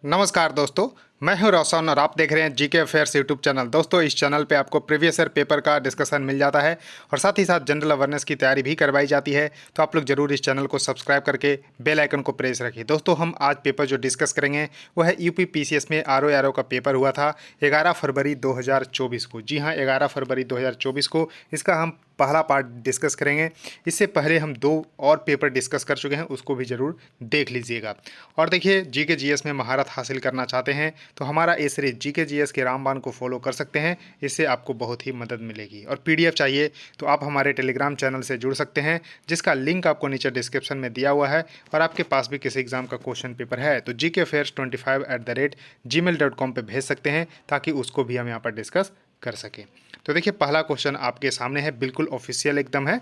नमस्कार दोस्तों, मैं हूं रोशन और आप देख रहे हैं जीके अफेयर्स यूट्यूब चैनल। दोस्तों, इस चैनल पे आपको प्रीवियस ईयर पेपर का डिस्कशन मिल जाता है और साथ ही साथ जनरल अवेयरनेस की तैयारी भी करवाई जाती है। तो आप लोग जरूर इस चैनल को सब्सक्राइब करके बेल आइकन को प्रेस रखिए। दोस्तों, हम आज पेपर जो डिस्कस करेंगे वो है यूपी पीसीएस में आरओ का पेपर हुआ था 11 फरवरी 2024 को। जी हाँ, 11 फरवरी 2024 को इसका हम पहला पार्ट डिस्कस करेंगे। इससे पहले हम 2 और पेपर डिस्कस कर चुके हैं, उसको भी ज़रूर देख लीजिएगा। और देखिए, जीके जीएस में महारत हासिल करना चाहते हैं तो हमारा ये सीरीज जीके जीएस के रामबाण को फॉलो कर सकते हैं। इससे आपको बहुत ही मदद मिलेगी। और पीडीएफ चाहिए तो आप हमारे टेलीग्राम चैनल से जुड़ सकते हैं, जिसका लिंक आपको नीचे डिस्क्रिप्शन में दिया हुआ है। और आपके पास भी किसी एग्जाम का क्वेश्चन पेपर है तो gkfairs25@gmail.com पे भेज सकते हैं, ताकि उसको भी हम यहाँ पर डिस्कस कर सकें। तो देखिए, पहला क्वेश्चन आपके सामने है, बिल्कुल ऑफिशियल एकदम है।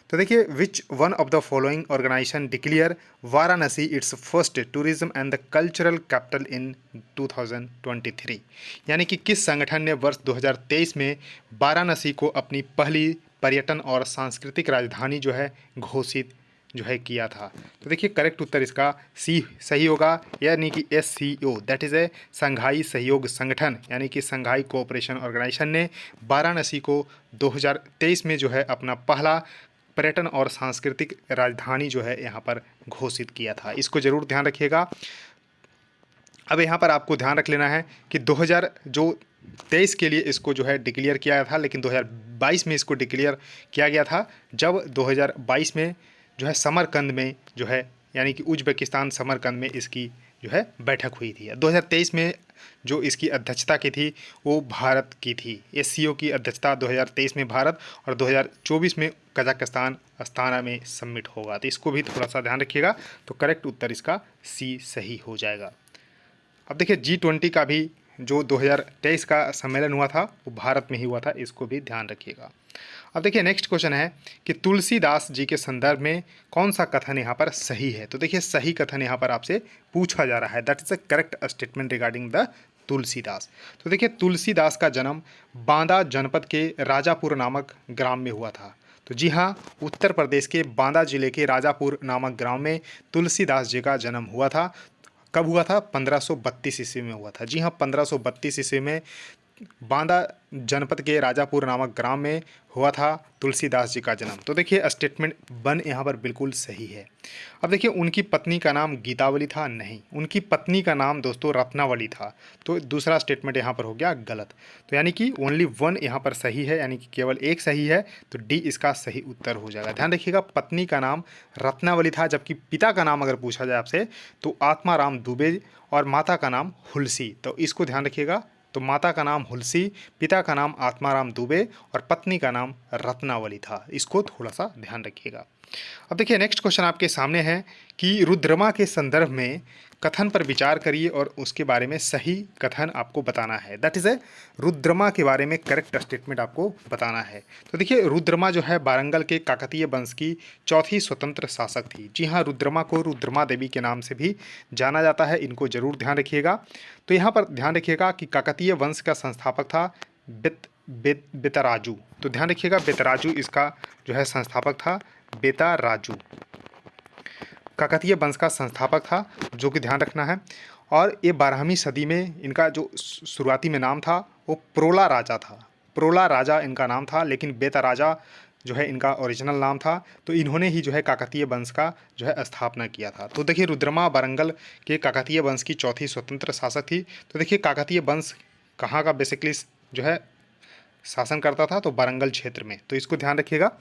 तो देखिए, which one of the following organisation declare Varanasi its first tourism and the cultural capital in 2023। यानी कि किस संगठन ने वर्ष 2023 में वाराणसी को अपनी पहली पर्यटन और सांस्कृतिक राजधानी जो है घोषित किया था। तो देखिए, करेक्ट उत्तर इसका सी सही होगा, यानी कि SCO, दैट इज़ ए संघाई सहयोग संगठन, यानी कि संघाई कोऑपरेशन ऑर्गेनाइजेशन ने वाराणसी को 2023 में अपना पहला पर्यटन और सांस्कृतिक राजधानी यहाँ पर घोषित किया था। इसको ज़रूर ध्यान रखिएगा। अब यहाँ पर आपको ध्यान रख लेना है कि 2023 के लिए इसको डिक्लेयर किया था, लेकिन 2022 में इसको डिक्लेयर किया गया था, जब 2022 में समरकंद में यानी कि उज्बेकिस्तान समरकंद में इसकी बैठक हुई थी। 2023 में जो इसकी अध्यक्षता की थी वो भारत की थी। SCO की अध्यक्षता 2023 में भारत और 2024 में कजाकिस्तान अस्ताना में सबमिट होगा। तो इसको भी थोड़ा सा ध्यान रखिएगा। तो करेक्ट उत्तर इसका सी सही हो जाएगा। अब देखिए, G20 का भी जो 2023 का सम्मेलन हुआ था वो भारत में ही हुआ था, इसको भी ध्यान रखिएगा। अब देखिए, नेक्स्ट क्वेश्चन है कि तुलसीदास जी के संदर्भ में कौन सा कथन यहाँ पर सही है। तो देखिए, सही कथन यहाँ पर आपसे पूछा जा रहा है, that is a correct statement regarding the Tulsidas. तो देखिए, तुलसीदास का जन्म बांदा जनपद के राजापुर नामक ग्राम में हुआ था। तो जी हाँ, उत्तर प्रदेश के बांदा जिले के राजापुर नामक ग्राम में तुलसीदास जी का जन्म हुआ था। कब हुआ था? 1532 ईस्वी में हुआ था। जी हाँ, 1532 ईस्वी में बांदा जनपद के राजापुर नामक ग्राम में हुआ था तुलसीदास जी का जन्म। तो देखिए, स्टेटमेंट 1 यहाँ पर बिल्कुल सही है। अब देखिए, उनकी पत्नी का नाम गीतावली था? नहीं, उनकी पत्नी का नाम दोस्तों रत्नावली था। तो दूसरा स्टेटमेंट यहाँ पर हो गया गलत। तो यानी कि ओनली 1 यहाँ पर सही है, यानी कि केवल एक सही है। तो डी इसका सही उत्तर हो जाएगा। ध्यान रखिएगा, पत्नी का नाम रत्नावली था, जबकि पिता का नाम अगर पूछा जाए आपसे तो आत्माराम दुबे और माता का नाम हुलसी। तो इसको ध्यान रखिएगा। तो माता का नाम हुलसी, पिता का नाम आत्माराम दुबे और पत्नी का नाम रत्नावली था। इसको थोड़ा सा ध्यान रखिएगा। अब देखिए, नेक्स्ट क्वेश्चन आपके सामने है कि रुद्रमा के संदर्भ में कथन पर विचार करिए और उसके बारे में सही कथन आपको बताना है। दैट इज़ ए रुद्रमा के बारे में करेक्ट स्टेटमेंट आपको बताना है। तो देखिए, रुद्रमा वारंगल के काकतीय वंश की चौथी स्वतंत्र शासक थी। जी हाँ, रुद्रमा को रुद्रमा देवी के नाम से भी जाना जाता है। इनको जरूर ध्यान रखिएगा। तो यहाँ पर ध्यान रखिएगा कि काकतीय वंश का संस्थापक था बेतराजू। तो ध्यान रखिएगा, बेतराजू इसका संस्थापक था। बेतराजू काकतीय वंश का संस्थापक था, जो कि ध्यान रखना है। और ये 12वीं सदी में इनका जो शुरुआती में नाम था वो प्रोला राजा था। प्रोला राजा इनका नाम था, लेकिन बेतराजा इनका ओरिजिनल नाम था। तो इन्होंने ही काकतीय वंश का स्थापना किया था। तो देखिए, रुद्रमा वारंगल के काकतीय वंश की चौथी स्वतंत्र शासक थी। तो देखिए, काकतीय वंश कहाँ का बेसिकली शासन करता था? तो वारंगल क्षेत्र में। तो इसको ध्यान रखिएगा।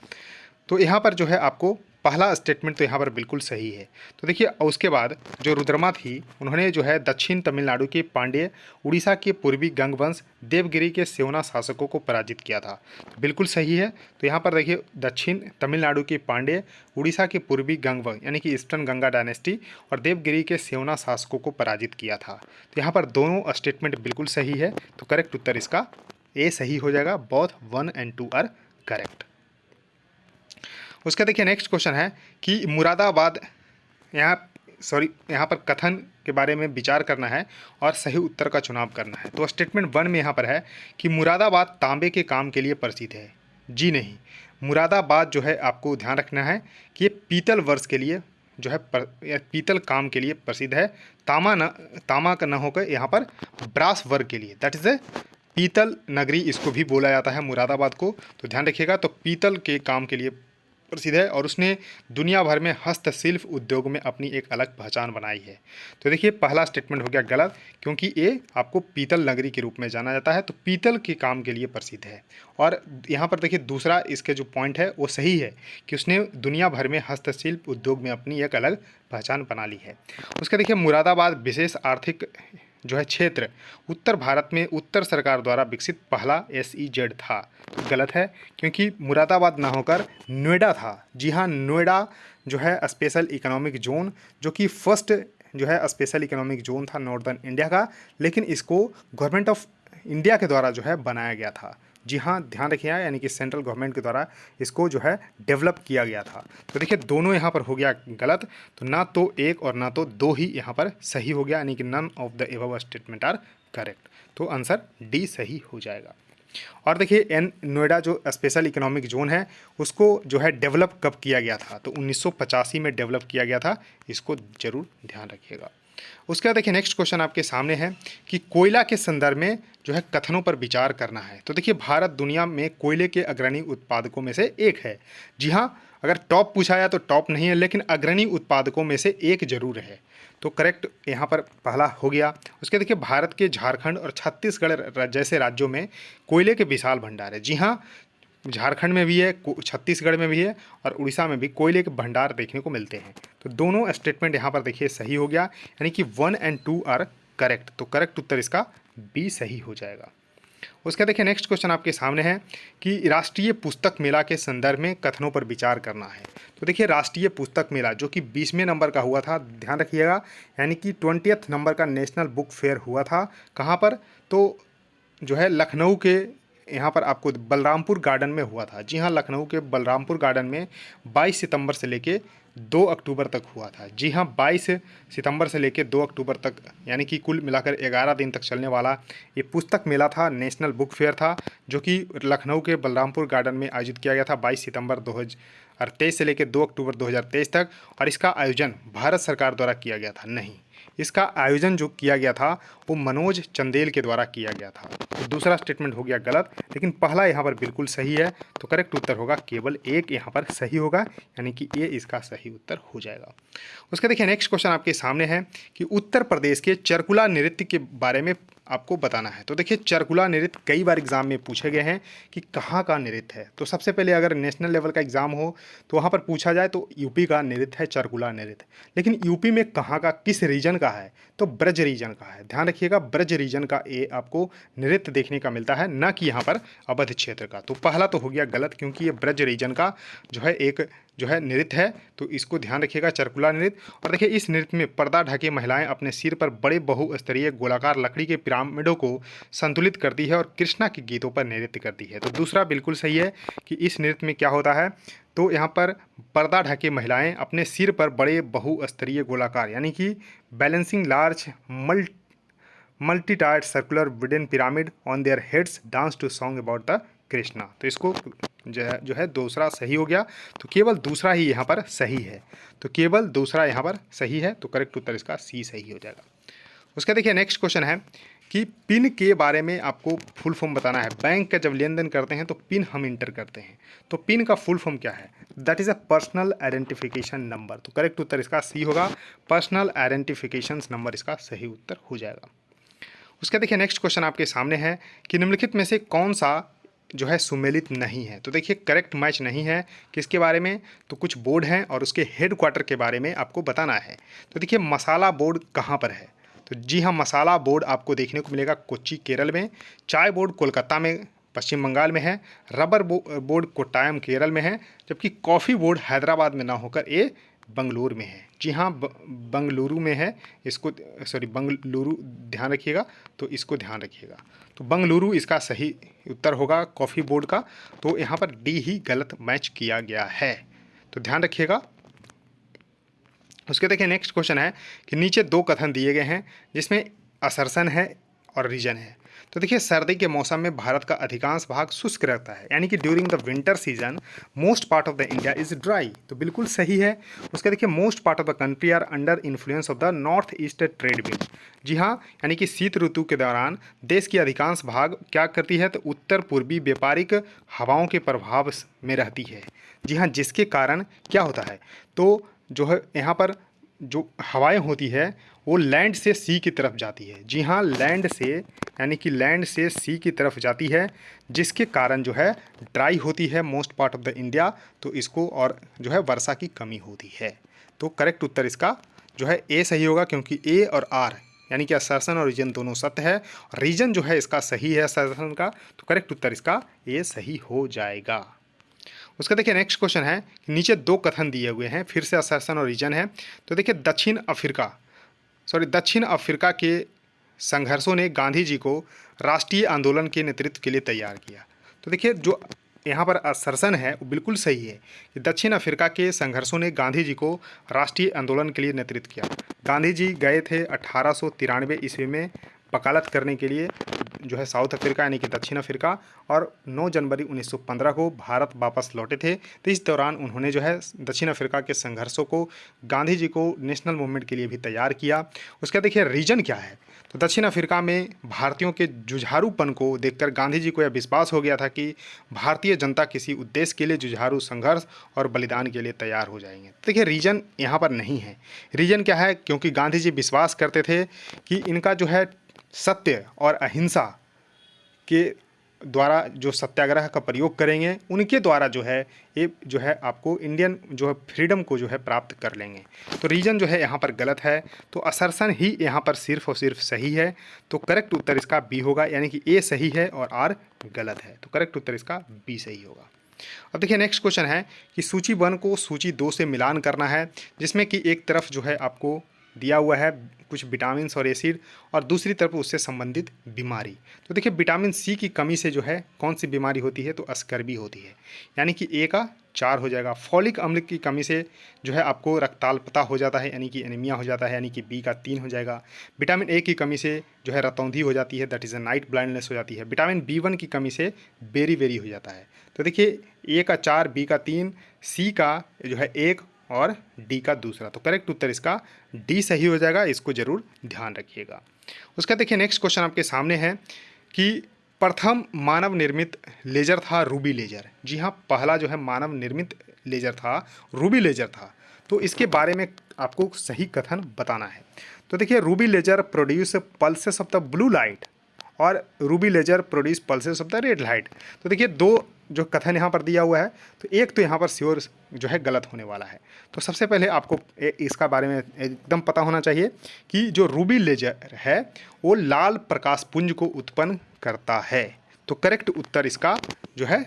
तो यहाँ पर आपको पहला स्टेटमेंट तो यहाँ पर बिल्कुल सही है। तो देखिए, उसके बाद जो रुद्रमा थी उन्होंने दक्षिण तमिलनाडु के पांड्य, उड़ीसा के पूर्वी गंगवंश, देवगिरी के सेवना शासकों को पराजित किया था। तो बिल्कुल सही है। तो यहाँ पर देखिए, दक्षिण तमिलनाडु के पांड्य, उड़ीसा के पूर्वी गंगवंश यानी कि ईस्टर्न गंगा डायनेस्टी और देवगिरी के सेवना शासकों को पराजित किया था। तो यहाँ पर दोनों स्टेटमेंट बिल्कुल सही है। तो करेक्ट उत्तर इसका ए सही हो जाएगा। बोथ 1 और 2 आर करेक्ट। उसका देखिए, नेक्स्ट क्वेश्चन है कि मुरादाबाद यहाँ पर कथन के बारे में विचार करना है और सही उत्तर का चुनाव करना है। तो स्टेटमेंट 1 में यहाँ पर है कि मुरादाबाद तांबे के काम के लिए प्रसिद्ध है। जी नहीं, मुरादाबाद आपको ध्यान रखना है कि ये पीतल वर्ष के लिए जो है या पीतल काम के लिए प्रसिद्ध है। तामा का न होकर यहाँ पर ब्रास वर्क के लिए, दैट इज़ ए पीतल नगरी इसको भी बोला जाता है मुरादाबाद को। तो ध्यान रखिएगा, तो पीतल के काम के लिए प्रसिद्ध है और उसने दुनिया भर में हस्तशिल्प उद्योग में अपनी एक अलग पहचान बनाई है। तो देखिए पहला स्टेटमेंट हो गया गलत, क्योंकि ये आपको पीतल नगरी के रूप में जाना जाता है, तो पीतल के काम के लिए प्रसिद्ध है। और यहाँ पर देखिए दूसरा इसके जो पॉइंट है वो सही है कि उसने दुनिया भर में हस्तशिल्प उद्योग में अपनी एक अलग पहचान बना ली है। उसका देखिए मुरादाबाद विशेष आर्थिक जो है क्षेत्र उत्तर भारत में उत्तर सरकार द्वारा विकसित पहला SEZ था। तो गलत है, क्योंकि मुरादाबाद ना होकर नोएडा था। जी हाँ, नोएडा जो है स्पेशल इकोनॉमिक जोन, जो कि फर्स्ट जो है स्पेशल इकोनॉमिक जोन था नॉर्दर्न इंडिया का, लेकिन इसको गवर्नमेंट ऑफ इंडिया के द्वारा जो है बनाया गया था। जी हाँ, ध्यान रखिए, यानी कि सेंट्रल गवर्नमेंट के द्वारा इसको जो है डेवलप किया गया था। तो देखिए दोनों यहाँ पर हो गया गलत, तो ना तो एक और ना तो दो ही यहाँ पर सही हो गया, यानी कि none of the above statement are correct. तो आंसर डी सही हो जाएगा। और देखिए नोएडा जो स्पेशल इकोनॉमिक जोन है उसको जो है डेवलप कब किया गया था, तो 1985 में डेवलप किया गया था। इसको जरूर ध्यान रखिएगा। उसके बाद देखिए नेक्स्ट क्वेश्चन आपके सामने है कि कोयला के संदर्भ में जो है कथनों पर विचार करना है। तो देखिए भारत दुनिया में कोयले के अग्रणी उत्पादकों में से एक है। जी हाँ, अगर टॉप पूछा जाए तो टॉप नहीं है, लेकिन अग्रणी उत्पादकों में से एक जरूर है। तो करेक्ट यहाँ पर पहला हो गया। उसके देखिए भारत के झारखंड और छत्तीसगढ़ जैसे राज्यों में कोयले के विशाल भंडार है। जी हाँ, झारखंड में भी है, छत्तीसगढ़ में भी है और उड़ीसा में भी कोयले के भंडार देखने को मिलते हैं। तो दोनों स्टेटमेंट यहाँ पर देखिए सही हो गया, यानी कि 1 और 2 आर करेक्ट। तो करेक्ट उत्तर इसका बी सही हो जाएगा। उसका देखिए नेक्स्ट क्वेश्चन आपके सामने है कि राष्ट्रीय पुस्तक मेला के संदर्भ में कथनों पर विचार करना है। तो देखिए राष्ट्रीय पुस्तक मेला जो कि 20वें नंबर का हुआ था, ध्यान रखिएगा, यानी कि 20th नंबर का नेशनल बुक फेयर हुआ था। कहाँ पर, तो जो है लखनऊ के यहाँ पर आपको बलरामपुर गार्डन में हुआ था। जी हाँ, लखनऊ के बलरामपुर गार्डन में 22 सितंबर से लेके 2 अक्टूबर तक हुआ था। जी हाँ, 22 सितंबर से लेके 2 अक्टूबर तक, यानी कि कुल मिलाकर 11 दिन तक चलने वाला ये पुस्तक मेला था, नेशनल बुक फेयर था, जो कि लखनऊ के बलरामपुर गार्डन में आयोजित किया गया था 22 सितंबर 2023 से लेकर 2 अक्टूबर 2023 तक। और इसका आयोजन भारत सरकार द्वारा किया गया था, नहीं, इसका आयोजन जो किया गया था वो मनोज चंदेल के द्वारा किया गया था। तो दूसरा स्टेटमेंट हो गया गलत, लेकिन पहला यहाँ पर बिल्कुल सही है। तो करेक्ट उत्तर होगा केवल एक यहाँ पर सही होगा, यानी कि ये इसका सही उत्तर हो जाएगा। उसके देखिए नेक्स्ट क्वेश्चन आपके सामने है कि उत्तर प्रदेश के चरकुला नृत्य के बारे में आपको बताना है। तो देखिए चरकुला नृत्य कई बार एग्जाम में पूछे गए हैं कि कहाँ का नृत्य है। तो सबसे पहले अगर नेशनल लेवल का एग्जाम हो तो वहाँ पर पूछा जाए तो यूपी का नृत्य है चरकुला नृत्य, लेकिन यूपी में कहाँ का, किस रीजन का है, तो ब्रज रीजन का है। ध्यान रखिएगा, ब्रज रीजन का ये आपको नृत्य देखने का मिलता है, न कि यहाँ पर अवध क्षेत्र का। तो पहला तो हो गया गलत, क्योंकि ये ब्रज रीजन का जो है एक जो है नृत्य है। तो इसको ध्यान रखिएगा, चरकुला नृत्य। और देखिए इस नृत्य में पर्दा ढके महिलाएं अपने सिर पर बड़े बहुस्तरीय गोलाकार लकड़ी के पिरामिडों को संतुलित करती है और कृष्णा के गीतों पर नृत्य करती है। तो दूसरा बिल्कुल सही है कि इस नृत्य में क्या होता है, तो यहाँ पर पर्दा ढके महिलाएं अपने सिर पर बड़े बहुस्तरीय गोलाकार, यानी कि balancing large multi tiered circular wooden pyramid on their heads dance to song about the Krishna. तो इसको जो है दूसरा सही हो गया। तो केवल दूसरा ही यहाँ पर सही है, तो केवल दूसरा यहाँ पर सही है। तो करेक्ट उत्तर इसका सी सही हो जाएगा। उसका देखिए नेक्स्ट क्वेश्चन है कि पिन के बारे में आपको फुल फॉर्म बताना है। बैंक का जब लेन देन करते हैं तो पिन हम इंटर करते हैं, तो पिन का फुल फॉर्म क्या है, that is a personal identification number. तो करेक्ट उत्तर इसका सी होगा, पर्सनल आइडेंटिफिकेशन नंबर इसका सही उत्तर हो जाएगा। उसका देखिए नेक्स्ट क्वेश्चन आपके सामने है कि निम्नलिखित में से कौन सा जो है सुमेलित नहीं है। तो देखिए करेक्ट मैच नहीं है किसके बारे में, तो कुछ बोर्ड हैं और उसके हेड क्वार्टर के बारे में आपको बताना है। तो देखिए मसाला बोर्ड कहाँ पर है, तो जी हाँ, मसाला बोर्ड आपको देखने को मिलेगा कोच्चि केरल में, चाय बोर्ड कोलकाता में पश्चिम बंगाल में है, रबर बोर्ड कोट्टायम केरल में है, जबकि कॉफ़ी बोर्ड हैदराबाद में ना होकर ये बंगलुरु में है। जी हाँ, बंगलुरु में है, इसको बंगलुरु ध्यान रखिएगा, तो इसको ध्यान रखिएगा। तो बंगलुरु इसका सही उत्तर होगा कॉफ़ी बोर्ड का। तो यहाँ पर डी ही गलत मैच किया गया है, तो ध्यान रखिएगा। उसके देखिए नेक्स्ट क्वेश्चन है कि नीचे दो कथन दिए गए हैं जिसमें असर्शन है और रीजन है। तो देखिए सर्दी के मौसम में भारत का अधिकांश भाग शुष्क रहता है, यानी कि during the winter season most part of the India is dry. तो बिल्कुल सही है। उसका देखिए most part of the country are under influence of the north east trade wind. जी हाँ, यानी कि शीत ऋतु के दौरान देश की अधिकांश भाग क्या करती है, तो उत्तर पूर्वी व्यापारिक हवाओं के प्रभाव में रहती है। जी हाँ, जिसके कारण क्या होता है, तो जो है यहाँ पर जो हवाएं होती है वो लैंड से सी की तरफ जाती है। जी हाँ, लैंड से, यानी कि लैंड से सी की तरफ जाती है, जिसके कारण जो है ड्राई होती है most part of the India. तो इसको और जो है वर्षा की कमी होती है। तो करेक्ट उत्तर इसका जो है ए सही होगा, क्योंकि ए और आर यानी कि असर्शन और रीजन दोनों सत्य है। रीजन जो है इसका सही है असर्शन का, तो करेक्ट उत्तर इसका ए सही हो जाएगा। उसका देखिए नेक्स्ट क्वेश्चन है कि नीचे दो कथन दिए हुए हैं, फिर से असर्शन और रीजन है। तो देखिए दक्षिण अफ्रीका के संघर्षों ने गांधी जी को राष्ट्रीय आंदोलन के नेतृत्व के लिए तैयार किया। तो देखिए जो यहाँ पर असर्शन है वो बिल्कुल सही है कि दक्षिण अफ्रीका के संघर्षों ने गांधी जी को राष्ट्रीय आंदोलन के लिए नेतृत्व किया। गांधी जी गए थे 1893 ईस्वी में वकालत करने के लिए जो है साउथ अफ्रीका यानी कि दक्षिण अफ्रीका, और 9 जनवरी 1915 को भारत वापस लौटे थे। तो इस दौरान उन्होंने जो है दक्षिण अफ्रीका के संघर्षों को गांधी जी को नेशनल मूवमेंट के लिए भी तैयार किया। उसका देखिए रीजन क्या है, तो दक्षिण अफ्रीका में भारतीयों के जुझारूपन को देखकर गांधी जी को यह विश्वास हो गया था कि भारतीय जनता किसी उद्देश्य के लिए जुझारू संघर्ष और बलिदान के लिए तैयार हो जाएंगे। तो देखिए रीजन यहाँ पर नहीं है। रीजन क्या है, क्योंकि गांधी जी विश्वास करते थे कि इनका जो है सत्य और अहिंसा के द्वारा जो सत्याग्रह का प्रयोग करेंगे, उनके द्वारा जो है ये जो है आपको इंडियन जो है फ्रीडम को जो है प्राप्त कर लेंगे। तो रीजन जो है यहाँ पर गलत है, तो असर्शन ही यहाँ पर सिर्फ और सिर्फ सही है। तो करेक्ट उत्तर इसका बी होगा, यानी कि ए सही है और आर गलत है। तो करेक्ट उत्तर इसका बी सही होगा। अब देखिए नेक्स्ट क्वेश्चन है कि सूची 1 को सूची 2 से मिलान करना है, जिसमें कि एक तरफ जो है आपको दिया हुआ है कुछ विटामिन और एसिड, और दूसरी तरफ उससे संबंधित बीमारी। तो देखिए विटामिन सी की कमी से जो है कौन सी बीमारी होती है, तो स्कर्वी होती है, यानी कि ए का 4 हो जाएगा। फॉलिक अम्ल की कमी से जो है आपको रक्ताल्पता हो जाता है, यानी कि एनीमिया हो जाता है, यानी कि बी का 3 हो जाएगा। विटामिन ए की कमी से जो है रतौंधी हो जाती है, that is a night blindness हो जाती है। विटामिन B1 की कमी से बेरी हो जाता है। तो देखिए ए का 4, बी का 3, सी का जो है 1 और डी का दूसरा। तो करेक्ट उत्तर इसका डी सही हो जाएगा, इसको जरूर ध्यान रखिएगा। उसका देखिए नेक्स्ट क्वेश्चन आपके सामने है कि प्रथम मानव निर्मित लेजर था रूबी लेजर। जी हाँ, पहला जो है मानव निर्मित लेजर था रूबी लेजर था। तो इसके बारे में आपको सही कथन बताना है। तो देखिए ruby laser produce pulses of the blue light और ruby laser produce pulses of the red light. तो देखिए दो जो कथन यहाँ पर दिया हुआ है, तो एक तो यहाँ पर श्योर जो है गलत होने वाला है। तो सबसे पहले आपको इसका बारे में एकदम पता होना चाहिए कि जो रूबी लेजर है वो लाल प्रकाश पुंज को उत्पन्न करता है। तो करेक्ट उत्तर इसका जो है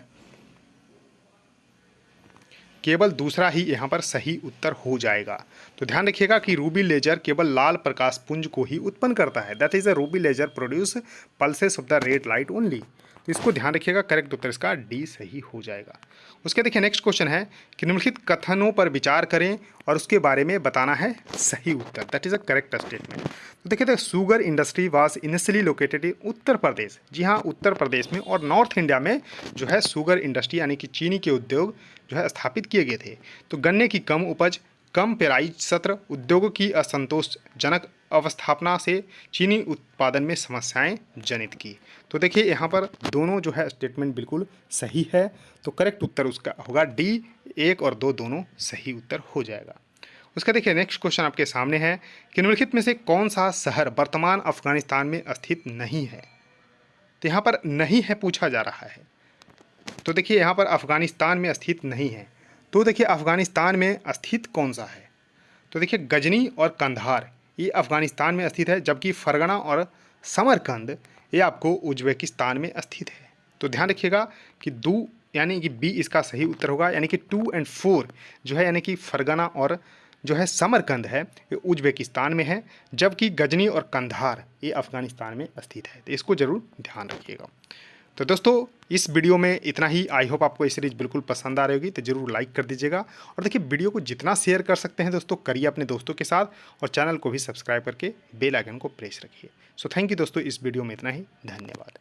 केवल दूसरा ही यहाँ पर सही उत्तर हो जाएगा। तो ध्यान रखिएगा कि रूबी लेजर केवल लाल प्रकाश पुंज को ही उत्पन्न करता है, that is a ruby laser produce pulses of the red light only. तो इसको ध्यान रखिएगा, करेक्ट उत्तर इसका डी सही हो जाएगा। उसके देखिए नेक्स्ट क्वेश्चन है कि निम्नलिखित कथनों पर विचार करें और उसके बारे में बताना है सही उत्तर, that is a correct statement. तो देखिए sugar industry was initially located in Uttar Pradesh. जी हाँ, उत्तर प्रदेश में और नॉर्थ इंडिया में जो है शुगर इंडस्ट्री यानी कि चीनी के उद्योग जो है स्थापित किए गए थे। तो गन्ने की कम उपज, कम पेराई सत्र, उद्योगों की असंतोषजनक अवस्थापना से चीनी उत्पादन में समस्याएं जनित की। तो देखिए यहाँ पर दोनों जो है स्टेटमेंट बिल्कुल सही है। तो करेक्ट उत्तर उसका होगा डी, 1 और 2 दोनों सही उत्तर हो जाएगा। उसका देखिए नेक्स्ट क्वेश्चन आपके सामने है कि निम्नलिखित में से कौन सा शहर वर्तमान अफगानिस्तान में स्थित नहीं है। तो यहाँ पर नहीं है पूछा जा रहा है। तो देखिए यहाँ पर अफगानिस्तान में स्थित नहीं है, तो देखिए अफगानिस्तान में स्थित कौन सा है। तो देखिए गजनी और कंधार ये अफगानिस्तान में स्थित है, जबकि फरगना और समरकंद ये आपको उज्बेकिस्तान में स्थित है। तो ध्यान रखिएगा कि दो यानी कि बी इसका सही उत्तर होगा, यानी कि 2 और 4 जो है यानी कि फरगना और जो है समरकंद है ये उज्बेकिस्तान में है, जबकि गजनी और कंधार ये अफगानिस्तान में स्थित है। तो इसको जरूर ध्यान रखिएगा। तो दोस्तों इस वीडियो में इतना ही। आई होप आपको ये सीरीज बिल्कुल पसंद आ रही होगी, तो जरूर लाइक कर दीजिएगा। और देखिए वीडियो को जितना शेयर कर सकते हैं दोस्तों करिए अपने दोस्तों के साथ, और चैनल को भी सब्सक्राइब करके बेल आइकन को प्रेस रखिए। सो थैंक यू दोस्तों, इस वीडियो में इतना ही। धन्यवाद।